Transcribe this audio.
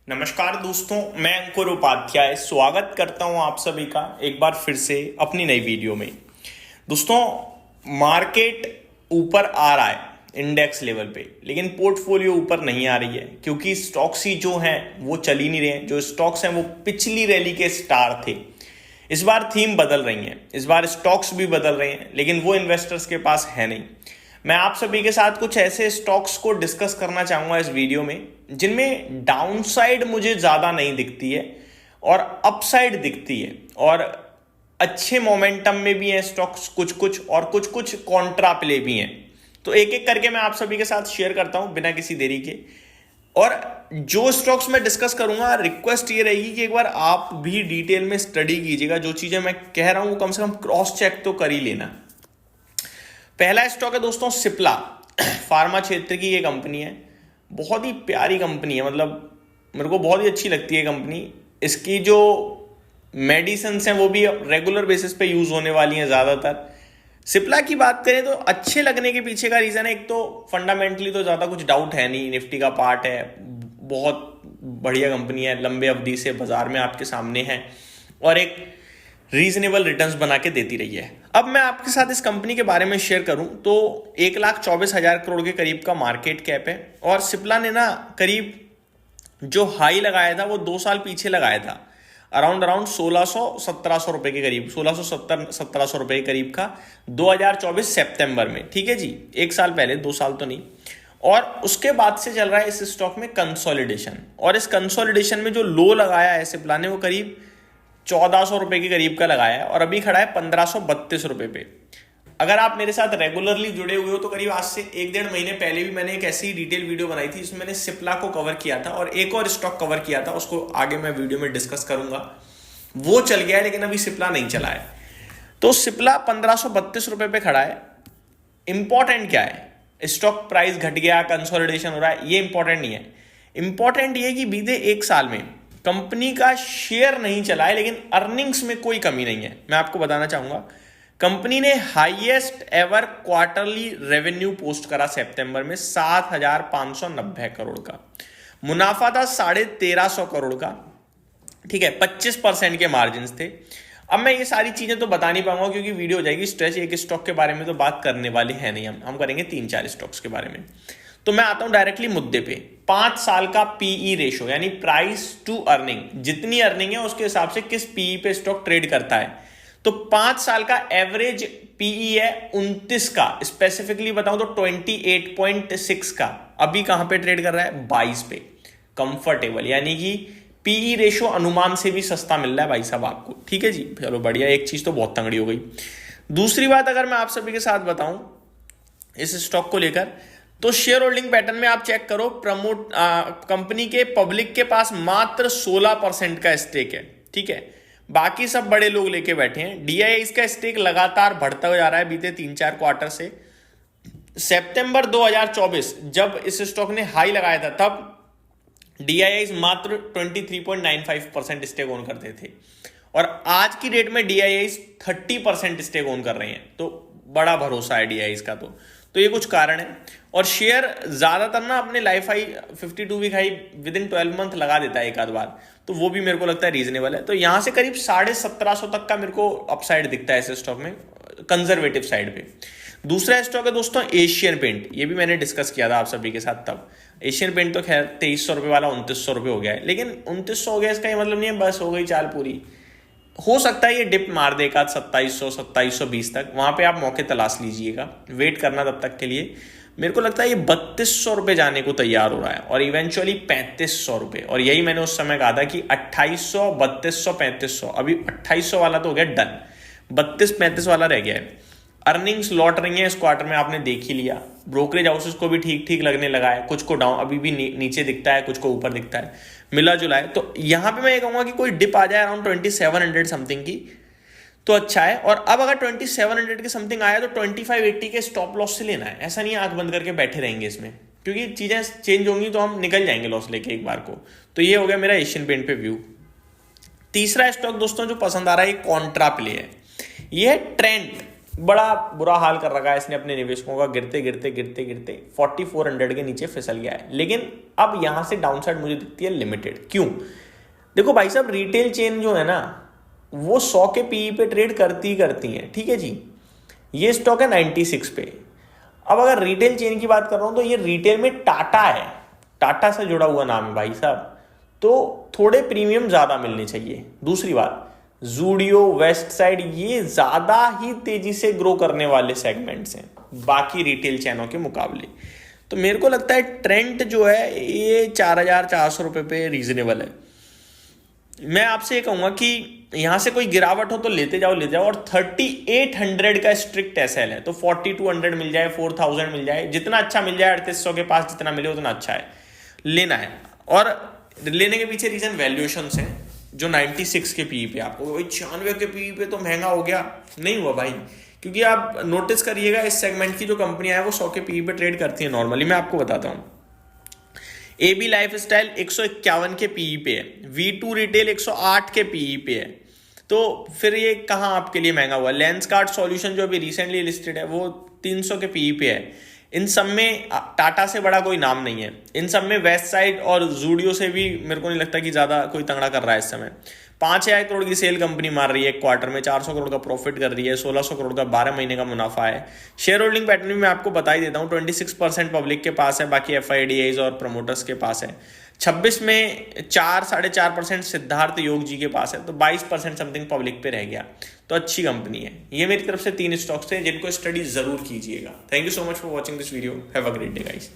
नमस्कार दोस्तों, मैं अंकुर उपाध्याय स्वागत करता हूं आप सभी का एक बार फिर से अपनी नई वीडियो में। दोस्तों, मार्केट ऊपर आ रहा है इंडेक्स लेवल पे, लेकिन पोर्टफोलियो ऊपर नहीं आ रही है क्योंकि स्टॉक्स ही जो हैं वो चल ही नहीं रहे हैं। जो स्टॉक्स हैं वो पिछली रैली के स्टार थे। इस बार थीम बदल रही है, इस बार स्टॉक्स भी बदल रहे हैं, लेकिन वो इन्वेस्टर्स के पास है नहीं। मैं आप सभी के साथ कुछ ऐसे स्टॉक्स को डिस्कस करना चाहूंगा इस वीडियो में जिनमें डाउनसाइड मुझे ज्यादा नहीं दिखती है और अपसाइड दिखती है, और अच्छे मोमेंटम में भी हैं स्टॉक्स कुछ कुछ, और कुछ कुछ कॉन्ट्रा प्ले भी हैं। तो एक एक करके मैं आप सभी के साथ शेयर करता हूं बिना किसी देरी के। और जो स्टॉक्स मैं डिस्कस करूंगा, रिक्वेस्ट ये रहेगी कि एक बार आप भी डिटेल में स्टडी कीजिएगा। जो चीजें मैं कह रहा हूं कम से कम क्रॉस चेक तो कर ही लेना। पहला स्टॉक है दोस्तों सिप्ला, फार्मा क्षेत्र की ये कंपनी है। बहुत ही प्यारी कंपनी है, मतलब मेरे को बहुत ही अच्छी लगती है कंपनी। इसकी जो मेडिसिन हैं वो भी रेगुलर बेसिस पे यूज होने वाली हैं ज़्यादातर। सिप्ला की बात करें तो अच्छे लगने के पीछे का रीज़न है, एक तो फंडामेंटली तो ज़्यादा कुछ डाउट है नहीं, निफ्टी का पार्ट है, बहुत बढ़िया कंपनी है, लंबे अवधि से बाजार में आपके सामने है और एक रीजनेबल रिटर्न्स बना के देती रही है। अब मैं आपके साथ इस कंपनी के बारे में शेयर करूं तो 1,24,000 करोड़ के करीब का मार्केट कैप है, और सिप्ला ने ना करीब जो हाई लगाया था वो 2 साल पीछे लगाया था, अराउंड 1600-1700 रुपए के करीब, 1670-1700 रुपए के करीब का 2024 सितंबर में। ठीक है जी, 1 साल पहले, 2 साल तो नहीं। और उसके बाद से चल रहा है इस स्टॉक में कंसोलिडेशन, और इस कंसोलिडेशन में जो लो लगाया है सिप्ला ने वो करीब 1400 रुपए के करीब का लगाया है, और अभी खड़ा है 1532 रुपए पे। अगर आप मेरे साथ रेगुलरली जुड़े हुए हो तो करीब आज से 1-1.5 महीने पहले भी मैंने एक ऐसी डिटेल वीडियो बनाई थी जिसमें मैंने सिप्ला को कवर किया था और एक और स्टॉक कवर किया था, उसको आगे मैं वीडियो में डिस्कस करूंगा। वो चल गया है लेकिन अभी सिप्ला नहीं चला है। तो सिप्ला 1532 रुपए पे खड़ा है। इंपॉर्टेंट क्या है? स्टॉक प्राइस घट गया, कंसोलिडेशन हो रहा है, ये इंपॉर्टेंट नहीं है। इंपॉर्टेंट ये कि बीते 1 साल में कंपनी का शेयर नहीं चला है, लेकिन अर्निंग्स में कोई कमी नहीं है। मैं आपको बताना चाहूंगा, कंपनी ने highest ever quarterly revenue post करा सितंबर में 7,590 करोड़ का। मुनाफा था 1,350 करोड़ का। ठीक है, 25% के मार्जिन थे। अब मैं ये सारी चीजें तो बता नहीं पाऊंगा क्योंकि वीडियो हो जाएगी स्ट्रेच। एक स्टॉक के बारे में तो बात करने वाले हैं नहीं, हम करेंगे 3-4 स्टॉक्स के बारे में। तो मैं आता हूं डायरेक्टली मुद्दे पे। 5 साल का पीई रेशो यानी प्राइस टू अर्निंग, जितनी अर्निंग है उसके हिसाब से किस पीई पे स्टॉक ट्रेड करता है। तो 5 साल का एवरेज पीई है 29 का, स्पेसिफिकली बताऊं तो 28.6 का। अभी कहां पे ट्रेड कर रहा है? 22 पे। कंफर्टेबल, यानी कि पीई रेशो अनुमान से भी सस्ता मिल रहा है भाई साहब आपको। ठीक है जी, चलो बढ़िया, एक चीज तो बहुत तंगड़ी हो गई। दूसरी बात अगर मैं आप सभी के साथ बताऊं इस स्टॉक को लेकर, तो शेयर होल्डिंग पैटर्न में आप चेक करो, कंपनी के पब्लिक के पास मात्र 16% का स्टेक है। ठीक है, बाकी सब बड़े लोग लेके बैठे हैं। डीआईआई इसका स्टेक लगातार बढ़ता हो जा रहा है बीते 3-4 क्वार्टर से। सितंबर 2024 जब इस स्टॉक ने हाई लगाया था तब डीआईआई मात्र 23.95% स्टेक ओन करते थे, और आज की डेट में डीआईआई 30% स्टेक ओन कर रहे हैं। तो बड़ा भरोसा है डीआईआई का। तो ये कुछ कारण है। और शेयर ज्यादातर ना अपने life high 52 week high within 12 month लगा देता है एक आध बार, तो वो भी मेरे को लगता है रीजनेबल है। तो यहां से करीब 1750 तक का मेरे को अपसाइड दिखता है इस स्टॉक में, कंजर्वेटिव साइड पे। दूसरा स्टॉक है दोस्तों एशियन पेंट। ये भी मैंने डिस्कस किया था आप सभी के साथ तब। एशियन पेंट तो खैर 2300 रुपये वाला 2900 रुपये हो गया है, लेकिन 2900 हो गया इसका ये मतलब नहीं है बस हो गई चाल पूरी। हो सकता है ये डिप मार दे एक आध 2700-2720 तक, वहां पे आप मौके तलाश लीजिएगा, वेट करना तब तक के लिए। मेरे को लगता है ये 3200 रुपये जाने को तैयार हो रहा है और इवेंचुअली 3500 रुपये, और यही मैंने उस समय कहा था कि 2800, 3200, 3500। अभी 2800 वाला तो हो गया डन, 32-35 वाला रह गया है। अर्निंग्स लौट रही है इस क्वार्टर में, आपने देख ही लिया। ब्रोकरेज हाउसेस को भी ठीक ठीक लगने लगा है, कुछ को डाउन अभी भी नीचे दिखता है, कुछ को ऊपर दिखता है, मिला जुला है। तो यहां पे मैं ये कहूंगा कि कोई डिप आ जाए अराउंड 2700 समथिंग की तो अच्छा है। और अब अगर 2700 के समथिंग आया तो 2580 के स्टॉप लॉस से लेना है। ऐसा नहीं आंख बंद करके बैठे रहेंगे इसमें, क्योंकि चीजें चेंज होंगी तो हम निकल जाएंगे लॉस लेके एक बार को। तो ये हो गया मेरा एशियन पेंट पे व्यू। तीसरा स्टॉक दोस्तों जो पसंद आ रहा है ये कॉन्ट्रा प्ले है। ये है ट्रेंट। बड़ा बुरा हाल कर रखा है इसने अपने निवेशकों का, गिरते गिरते गिरते गिरते 4400 के नीचे फिसल गया है। लेकिन अब यहां से डाउनसाइड मुझे दिखती है लिमिटेड। क्यों? देखो भाई साहब, रिटेल चेन जो है ना वो 100 के पीई पे ट्रेड करती है, ठीक है जी। ये स्टॉक है 96 पे। अब अगर रिटेल चेन की बात कर रहा हूं तो ये रिटेल में टाटा है, टाटा से जुड़ा हुआ नाम है भाई साहब, तो थोड़े प्रीमियम ज्यादा मिलने चाहिए। दूसरी बात, जूडियो, वेस्ट साइड, ये ज्यादा ही तेजी से ग्रो करने वाले सेगमेंट्स हैं बाकी रिटेल चैनों के मुकाबले। तो मेरे को लगता है ट्रेंड जो है ये 4400 रुपए पे रीजनेबल है। मैं आपसे ये कहूंगा कि यहां से कोई गिरावट हो तो लेते जाओ और 3800 का स्ट्रिक्ट एसएल है, तो 4200 मिल जाए, 4000 मिल जाए, जितना अच्छा मिल जाए 3800 के पास जितना मिले उतना अच्छा है, लेना है। और लेने के पीछे रीजन वैल्यूएशन है, जो 96 के पीई पे, आपको 96 के पीई पे तो महंगा हो गया, नहीं हुआ भाई। क्योंकि आप नोटिस करिएगा इस सेगमेंट की जो कंपनियां हैं वो 100 के पीई पे ट्रेड करती हैं नॉर्मली। मैं आपको बताता हूं, AB लाइफस्टाइल 151 के पीई पे है, V2 रिटेल 108 के पीई पे है, तो फिर ये कहां आपके लिए महंगा हुआ। लेंसकार्ट सॉल्यूशन जो अभी रिसेंटली लिस्टेड है वो 300 के पीई पे है। इन सब में टाटा से बड़ा कोई नाम नहीं है। इन सब में वेस्ट साइड और जूडियो से भी मेरे को नहीं लगता कि ज्यादा कोई तगड़ा कर रहा है इस समय। 5000 करोड़ की सेल कंपनी मार रही है एक क्वार्टर में, 400 करोड़ का प्रॉफिट कर रही है, 1600 करोड़ का 12 महीने का मुनाफा है। शेयर होल्डिंग पैटर्न में मैं आपको बता ही देता हूँ, 26% पब्लिक के पास है, बाकी FIDIs और प्रमोटर्स के पास है। 26 में 4-4.5% सिद्धार्थ योग जी के पास है, तो 22% समथिंग पब्लिक पे रह गया। तो अच्छी कंपनी है। ये मेरी तरफ से 3 स्टॉक्स थे जिनको स्टडी जरूर कीजिएगा। Thank you so much for watching this video. Have a great day guys.